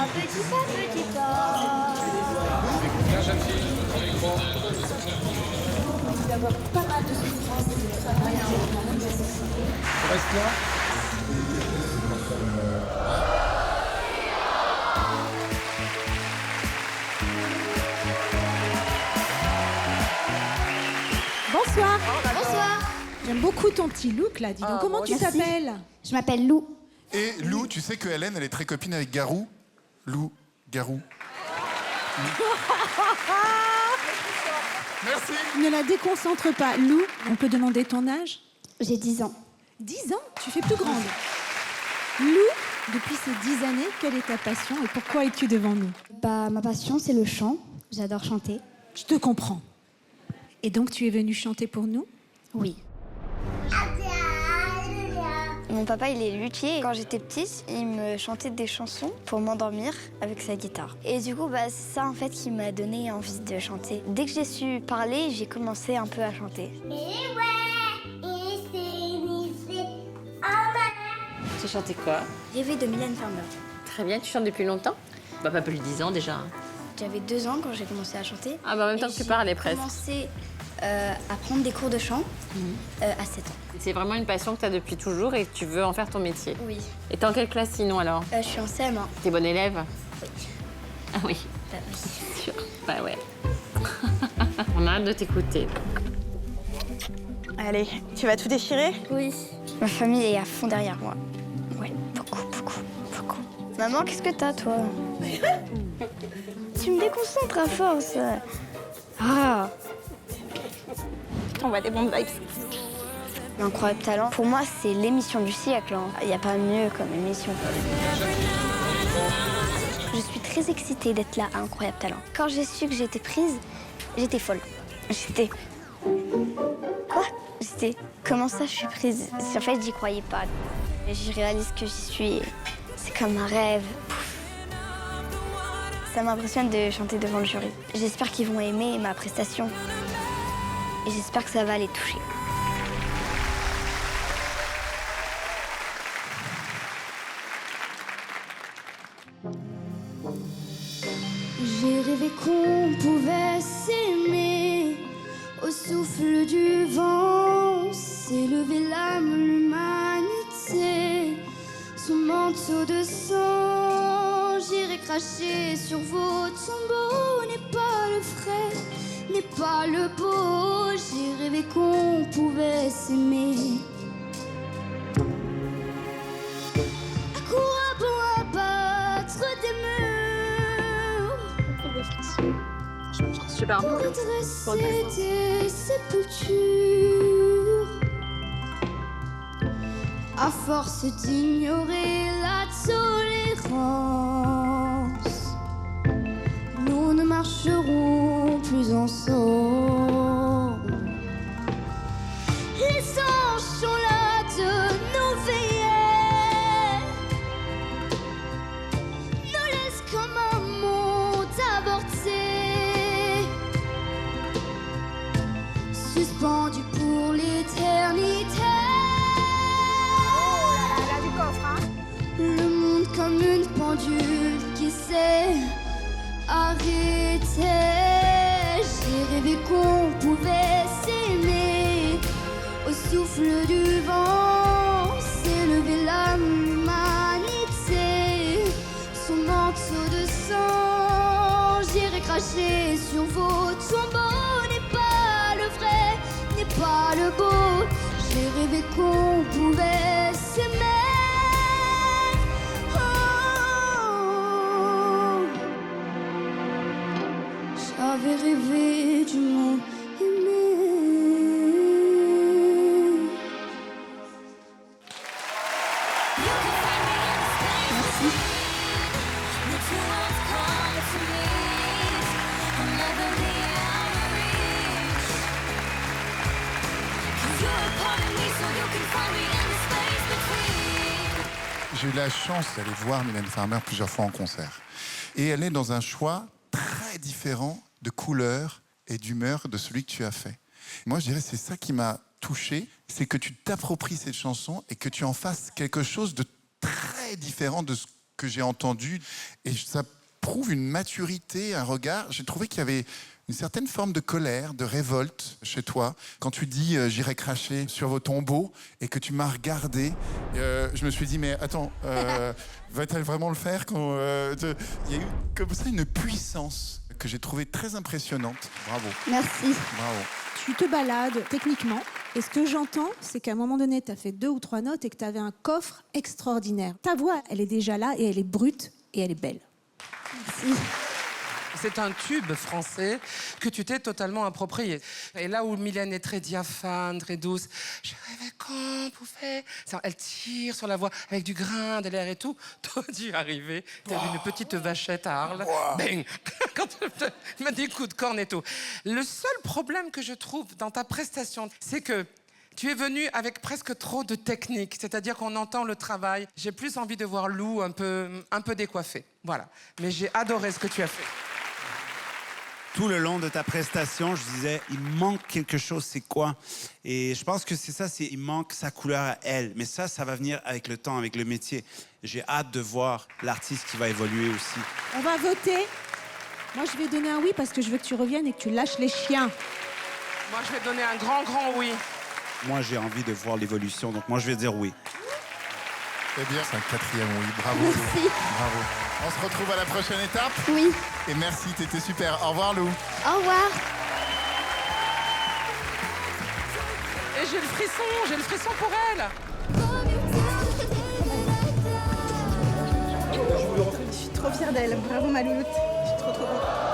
petit pas. Bien, jeune fille, dans les grands. Tu vas avoir pas mal de souffrance et de travail à reprendre. Reste là. Bonsoir. Bonsoir. J'aime beaucoup ton petit look là. Dis donc, comment tu merci. t'appelles? Je m'appelle Lou. Et Lou, tu sais que Hélène, elle est très copine avec Garou. Lou, Garou. Merci. Ne la déconcentre pas. Lou, on peut demander ton âge? J'ai 10 ans. 10 ans? Tu fais plus grande. Lou, depuis ces 10 années, quelle est ta passion et pourquoi es-tu devant nous? Ma passion, c'est le chant. J'adore chanter. Je te comprends. Et donc, tu es venue chanter pour nous? Oui. Mon papa, il est luthier. Quand j'étais petite, il me chantait des chansons pour m'endormir avec sa guitare. Et du coup, c'est ça en fait qui m'a donné envie de chanter. Dès que j'ai su parler, j'ai commencé un peu à chanter. Tu chantais quoi? Rêver de Mylène Farmer. Très bien, tu chantes depuis longtemps? Bah pas plus de 10 ans déjà. J'avais 2 ans quand j'ai commencé à chanter. Ah bah en même temps que tu parlais presque. J'ai commencé à prendre des cours de chant à 7 ans. C'est vraiment une passion que tu as depuis toujours et que tu veux en faire ton métier. Oui. Et t'es en quelle classe sinon alors? Je suis en CM1. T'es bonne élève? Oui. Ah oui, Bah oui. sûr. Bah ouais. On a hâte de t'écouter. Allez, tu vas tout déchirer? Oui. Ma famille est à fond derrière moi. Ouais, beaucoup. Maman, qu'est-ce que t'as, toi? Tu me déconcentres à force. Ah. On va des bonnes vibes. Incroyable talent. Pour moi, c'est l'émission du siècle. Il n'y a pas mieux comme émission. Je suis très excitée d'être là à Incroyable Talent. Quand j'ai su que j'étais prise, j'étais folle. J'étais... Quoi? J'étais... Comment ça, je suis prise? En fait, j'y croyais pas. Je réalise que j'y suis. C'est comme un rêve. Pouf. Ça m'impressionne de chanter devant le jury. J'espère qu'ils vont aimer ma prestation. Et j'espère que ça va les toucher. J'ai rêvé qu'on pouvait s'aimer au souffle du vent, s'élever l'âme, l'humanité, son manteau de sang. J'irai cracher sur vos tombeaux, n'est pas le frais, n'est pas le beau. J'ai rêvé qu'on pouvait s'aimer. À quoi bon abattre des murs Super. pour dresser des sépultures? À force d'ignorer la tolérance, nous ne marcherons plus ensemble. Les anges sont là de nous veiller, nous laissent comme un monde avorté, suspendu pour l'éternité. Le monde comme une pendule qui s'est arrêtée. J'ai rêvé qu'on pouvait s'aimer au souffle du vent, s'élever l'âme, l'humanité, son manteau de sang. J'irai cracher sur vos tombeaux, n'est pas le vrai, n'est pas le beau. J'ai rêvé qu'on pouvait s'aimer. J'avais rêvé du mot aimer. Merci. J'ai eu la chance d'aller voir Mylène Farmer plusieurs fois en concert. Et elle est dans un choix très différent de couleur et d'humeur de celui que tu as fait. Moi, je dirais c'est ça qui m'a touché, c'est que tu t'appropries cette chanson et que tu en fasses quelque chose de très différent de ce que j'ai entendu. Et ça prouve une maturité, un regard. J'ai trouvé qu'il y avait une certaine forme de colère, de révolte chez toi. Quand tu dis « j'irai cracher sur vos tombeaux » et que tu m'as regardé, je me suis dit « mais attends, va-t-elle vraiment le faire ?» Il y a eu comme ça une puissance que j'ai trouvée très impressionnante. Bravo. Merci. Bravo. Tu te balades techniquement. Et ce que j'entends, c'est qu'à un moment donné, tu as fait 2 ou 3 notes et que tu avais un coffre extraordinaire. Ta voix, elle est déjà là et elle est brute et elle est belle. Merci. C'est un tube français que tu t'es totalement approprié. Et là où Mylène est très diaphane, très douce, je rêvais qu'on pouvait... Elle tire sur la voix avec du grain, de l'air et tout. Toi, tu es arrivé, tu as une petite vachette à Arles. Bang. Quand tu mets des coups de corne et tout. Le seul problème que je trouve dans ta prestation, c'est que tu es venu avec presque trop de technique, c'est-à-dire qu'on entend le travail. J'ai plus envie de voir Lou un peu décoiffée. Voilà. Mais j'ai adoré ce que tu as fait. Tout le long de ta prestation, je disais, il manque quelque chose, c'est quoi? Et je pense que c'est ça, il manque sa couleur à elle. Mais ça va venir avec le temps, avec le métier. J'ai hâte de voir l'artiste qui va évoluer aussi. On va voter. Moi, je vais donner un oui parce que je veux que tu reviennes et que tu lâches les chiens. Moi, je vais donner un grand oui. Moi, j'ai envie de voir l'évolution, donc moi, je vais dire oui. Eh bien, c'est un 4e oui. Bravo. Merci. Bravo. On se retrouve à la prochaine étape. Oui. Et merci, t'étais super. Au revoir, Lou. Au revoir. Et j'ai le frisson pour elle. Je suis trop fière d'elle. Bravo, ma louloute. Je suis trop contente.